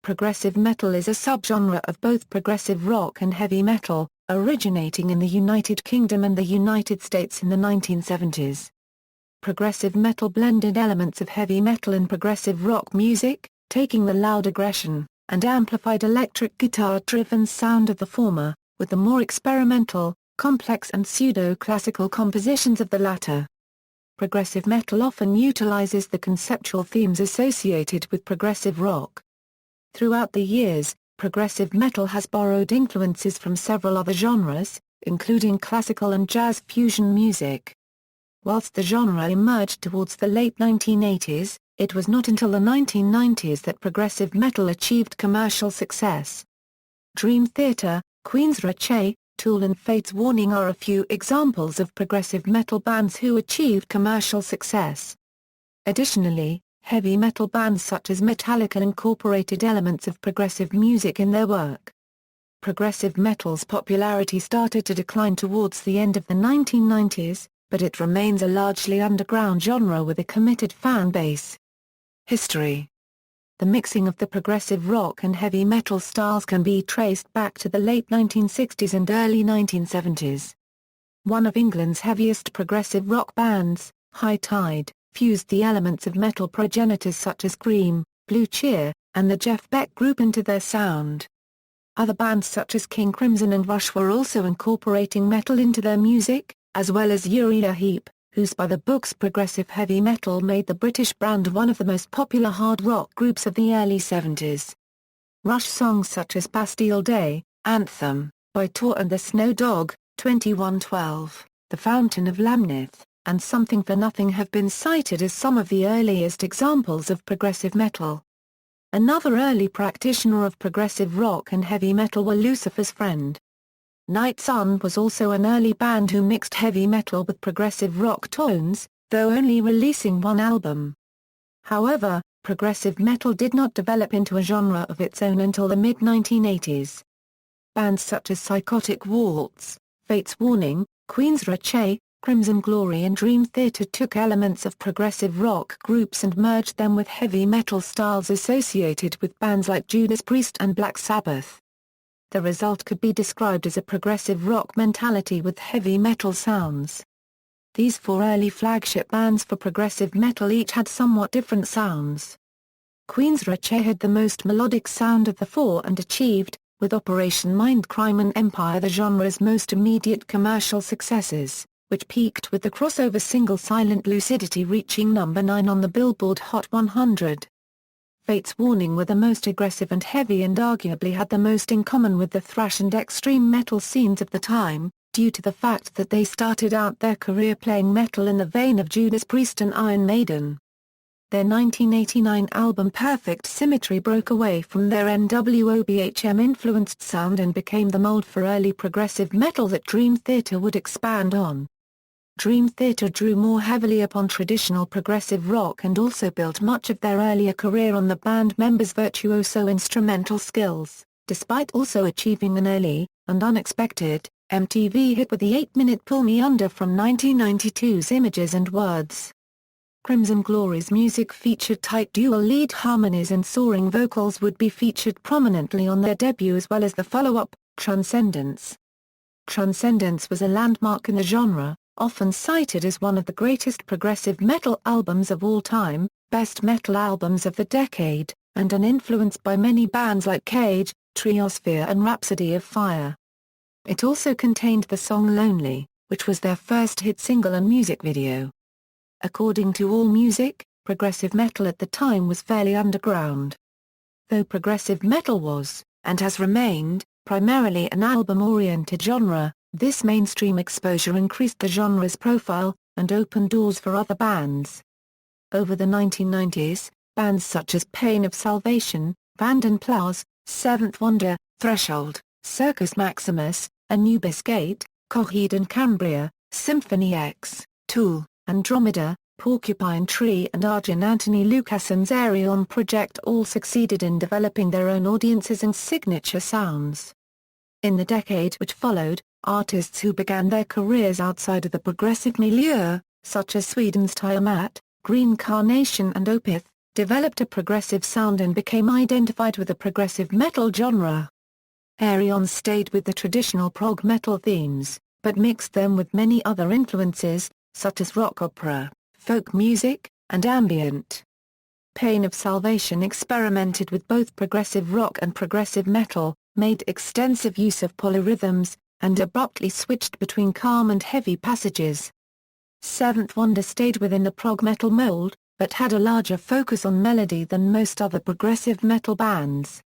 Progressive metal is a subgenre of both progressive rock and heavy metal, originating in the United Kingdom and the United States in the 1970s. Progressive metal blended elements of heavy metal and progressive rock music, taking the loud aggression and amplified electric guitar-driven sound of the former, with the more experimental, complex and pseudo-classical compositions of the latter. Progressive metal often utilizes the conceptual themes associated with progressive rock. Throughout the years, progressive metal has borrowed influences from several other genres, including classical and jazz fusion music. Whilst the genre emerged towards the late 1980s, it was not until the 1990s that progressive metal achieved commercial success. Dream Theater, Queensrÿche, Tool and Fates Warning are a few examples of progressive metal bands who achieved commercial success. Additionally, heavy metal bands such as Metallica incorporated elements of progressive music in their work. Progressive metal's popularity started to decline towards the end of the 1990s, but it remains a largely underground genre with a committed fan base. History. The mixing of the progressive rock and heavy metal styles can be traced back to the late 1960s and early 1970s. One of England's heaviest progressive rock bands, High Tide, fused the elements of metal progenitors such as Scream, Blue Cheer, and the Jeff Beck Group into their sound. Other bands such as King Crimson and Rush were also incorporating metal into their music, as well as Uriah Heep, whose by-the-books progressive heavy metal made the British brand one of the most popular hard rock groups of the early 70s. Rush songs such as Bastille Day, Anthem, By Tor and the Snow Dog, 2112, The Fountain of Lamnith, and Something for Nothing have been cited as some of the earliest examples of progressive metal. Another early practitioner of progressive rock and heavy metal were Lucifer's Friend. Night Sun was also an early band who mixed heavy metal with progressive rock tones, though only releasing one album. However, progressive metal did not develop into a genre of its own until the mid-1980s. Bands such as Psychotic Waltz, Fates Warning, Queensrÿche, Crimson Glory and Dream Theater took elements of progressive rock groups and merged them with heavy metal styles associated with bands like Judas Priest and Black Sabbath. The result could be described as a progressive rock mentality with heavy metal sounds. These four early flagship bands for progressive metal each had somewhat different sounds. Queensrÿche had the most melodic sound of the four and achieved, with Operation Mindcrime and Empire, the genre's most immediate commercial successes, which peaked with the crossover single Silent Lucidity reaching number 9 on the Billboard Hot 100. Fates Warning were the most aggressive and heavy and arguably had the most in common with the thrash and extreme metal scenes of the time, due to the fact that they started out their career playing metal in the vein of Judas Priest and Iron Maiden. Their 1989 album Perfect Symmetry broke away from their NWOBHM-influenced sound and became the mold for early progressive metal that Dream Theater would expand on. Dream Theater drew more heavily upon traditional progressive rock and also built much of their earlier career on the band members' virtuoso instrumental skills, despite also achieving an early, and unexpected, MTV hit with the 8-minute Pull Me Under from 1992's Images and Words. Crimson Glory's music featured tight dual lead harmonies and soaring vocals would be featured prominently on their debut as well as the follow-up, Transcendence. Transcendence was a landmark in the genre, often cited as one of the greatest progressive metal albums of all time, best metal albums of the decade, and an influence by many bands like Cage, Triosphere and Rhapsody of Fire. It also contained the song Lonely, which was their first hit single and music video. According to AllMusic, progressive metal at the time was fairly underground. Though progressive metal was, and has remained, primarily an album-oriented genre, this mainstream exposure increased the genre's profile, and opened doors for other bands. Over the 1990s, bands such as Pain of Salvation, Vanden Plas, Seventh Wonder, Threshold, Circus Maximus, Anubis Gate, Coheed and Cambria, Symphony X, Tool, Andromeda, Porcupine Tree and Arjun Anthony Lucason's Arion project all succeeded in developing their own audiences and signature sounds. In the decade which followed, artists who began their careers outside of the progressive milieu, such as Sweden's Tiamat, Green Carnation and Opeth, developed a progressive sound and became identified with the progressive metal genre. Ayreon stayed with the traditional prog metal themes, but mixed them with many other influences, such as rock opera, folk music, and ambient. Pain of Salvation experimented with both progressive rock and progressive metal, made extensive use of polyrhythms, and abruptly switched between calm and heavy passages. Seventh Wonder stayed within the prog metal mold, but had a larger focus on melody than most other progressive metal bands.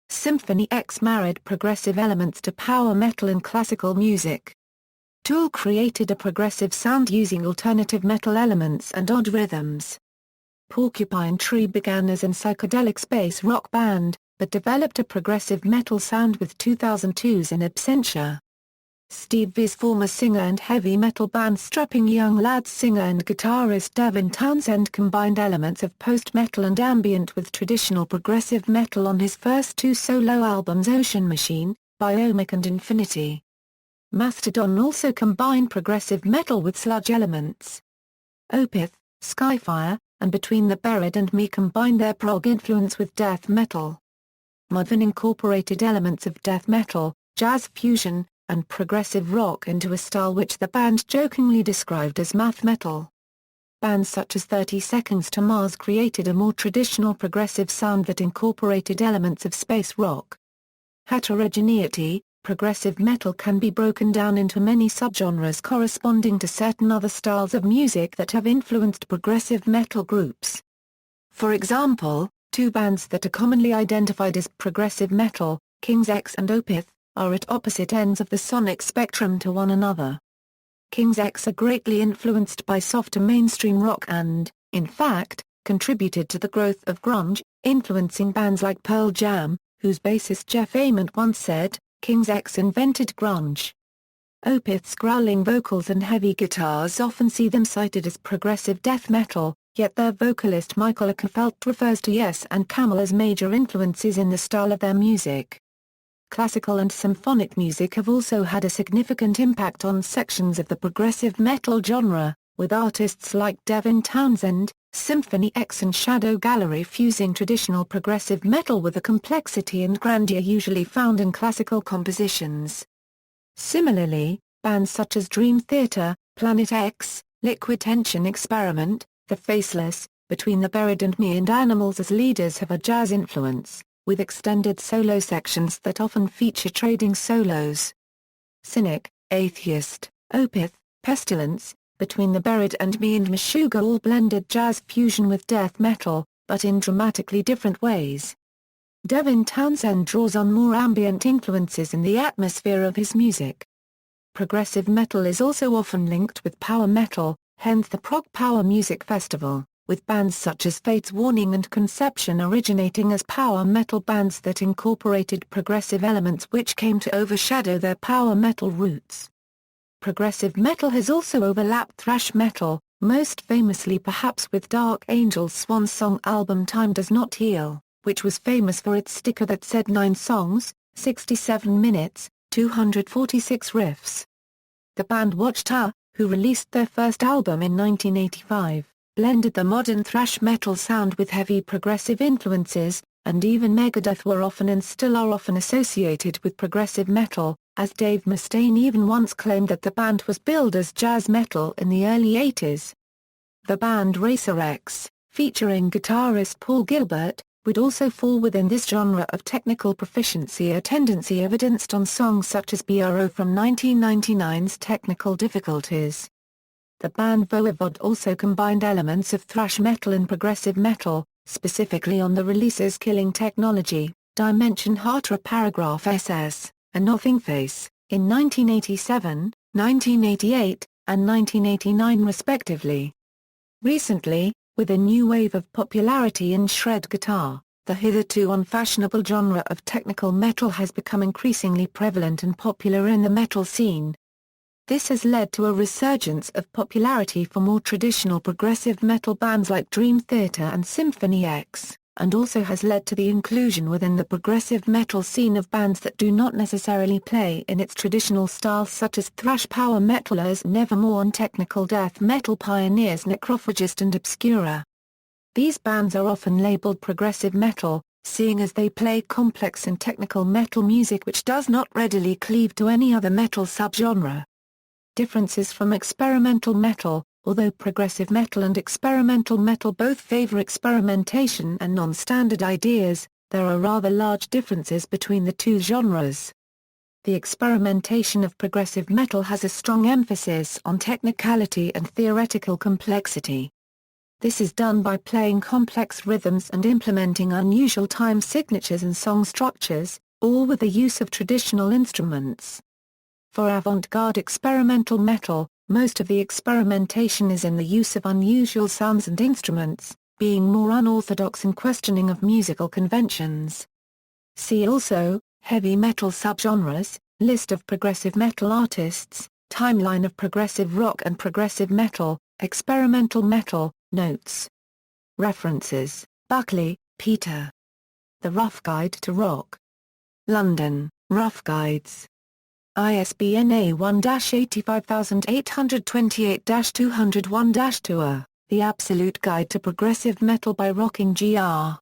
Symphony X married progressive elements to power metal and classical music. Tool created a progressive sound using alternative metal elements and odd rhythms. Porcupine Tree began as an psychedelic space rock band, but developed a progressive metal sound with 2002's In Absentia. Steve Vai's former singer and heavy metal band Strapping Young Lads singer and guitarist Devin Townsend combined elements of post-metal and ambient with traditional progressive metal on his first two solo albums Ocean Machine, Biomic and Infinity. Mastodon also combined progressive metal with sludge elements. Opeth, Skyfire, and Between the Buried and Me combined their prog influence with death metal. Mudvayne incorporated elements of death metal, jazz fusion, and progressive rock into a style which the band jokingly described as math metal. Bands such as 30 Seconds to Mars created a more traditional progressive sound that incorporated elements of space rock. Heterogeneity, progressive metal can be broken down into many subgenres corresponding to certain other styles of music that have influenced progressive metal groups. For example, two bands that are commonly identified as progressive metal, Queensrÿche and Opeth, are at opposite ends of the sonic spectrum to one another. Queensrÿche are greatly influenced by softer mainstream rock and, in fact, contributed to the growth of grunge, influencing bands like Pearl Jam, whose bassist Jeff Ament once said, "Queensrÿche invented grunge." Opeth's growling vocals and heavy guitars often see them cited as progressive death metal, yet their vocalist Michael Okerfeldt refers to Yes and Camel as major influences in the style of their music. Classical and symphonic music have also had a significant impact on sections of the progressive metal genre, with artists like Devin Townsend, Symphony X and Shadow Gallery fusing traditional progressive metal with the complexity and grandeur usually found in classical compositions. Similarly, bands such as Dream Theater, Planet X, Liquid Tension Experiment, The Faceless, Between the Buried and Me and Animals as leaders have a jazz influence, with extended solo sections that often feature trading solos. Cynic, Atheist, Opeth, Pestilence, Between the Buried and Me and Meshuggah all blended jazz fusion with death metal, but in dramatically different ways. Devin Townsend draws on more ambient influences in the atmosphere of his music. Progressive metal is also often linked with power metal, hence the Prog Power Music Festival, with bands such as Fate's Warning and Conception originating as power metal bands that incorporated progressive elements which came to overshadow their power metal roots. Progressive metal has also overlapped thrash metal, most famously perhaps with Dark Angel's swan song album Time Does Not Heal, which was famous for its sticker that said 9 songs, 67 minutes, 246 riffs. The band Watchtower, who released their first album in 1985, blended the modern thrash metal sound with heavy progressive influences, and even Megadeth were often and still are often associated with progressive metal, as Dave Mustaine even once claimed that the band was billed as jazz metal in the early 80s. The band Racer X, featuring guitarist Paul Gilbert, would also fall within this genre of technical proficiency, a tendency evidenced on songs such as BRO from 1999's Technical Difficulties. The band Voivod also combined elements of thrash metal and progressive metal, specifically on the releases Killing Technology, Dimension Hatra Paragraph SS, and Nothing Face, in 1987, 1988, and 1989 respectively. Recently, with a new wave of popularity in shred guitar, the hitherto unfashionable genre of technical metal has become increasingly prevalent and popular in the metal scene. This has led to a resurgence of popularity for more traditional progressive metal bands like Dream Theater and Symphony X, and also has led to the inclusion within the progressive metal scene of bands that do not necessarily play in its traditional styles such as thrash power metalers Nevermore and technical death metal pioneers Necrophagist and Obscura. These bands are often labeled progressive metal, seeing as they play complex and technical metal music which does not readily cleave to any other metal subgenre. Differences from experimental metal. Although progressive metal and experimental metal both favor experimentation and non-standard ideas, there are rather large differences between the two genres. The experimentation of progressive metal has a strong emphasis on technicality and theoretical complexity. This is done by playing complex rhythms and implementing unusual time signatures and song structures, all with the use of traditional instruments. For avant-garde experimental metal, most of the experimentation is in the use of unusual sounds and instruments, being more unorthodox and questioning of musical conventions. See also, heavy metal subgenres, list of progressive metal artists, timeline of progressive rock and progressive metal, experimental metal, notes. References: Buckley, Peter. The Rough Guide to Rock. London, Rough Guides. ISBN A1-85828-201-2. The Absolute Guide to Progressive Metal by Rocking Gr.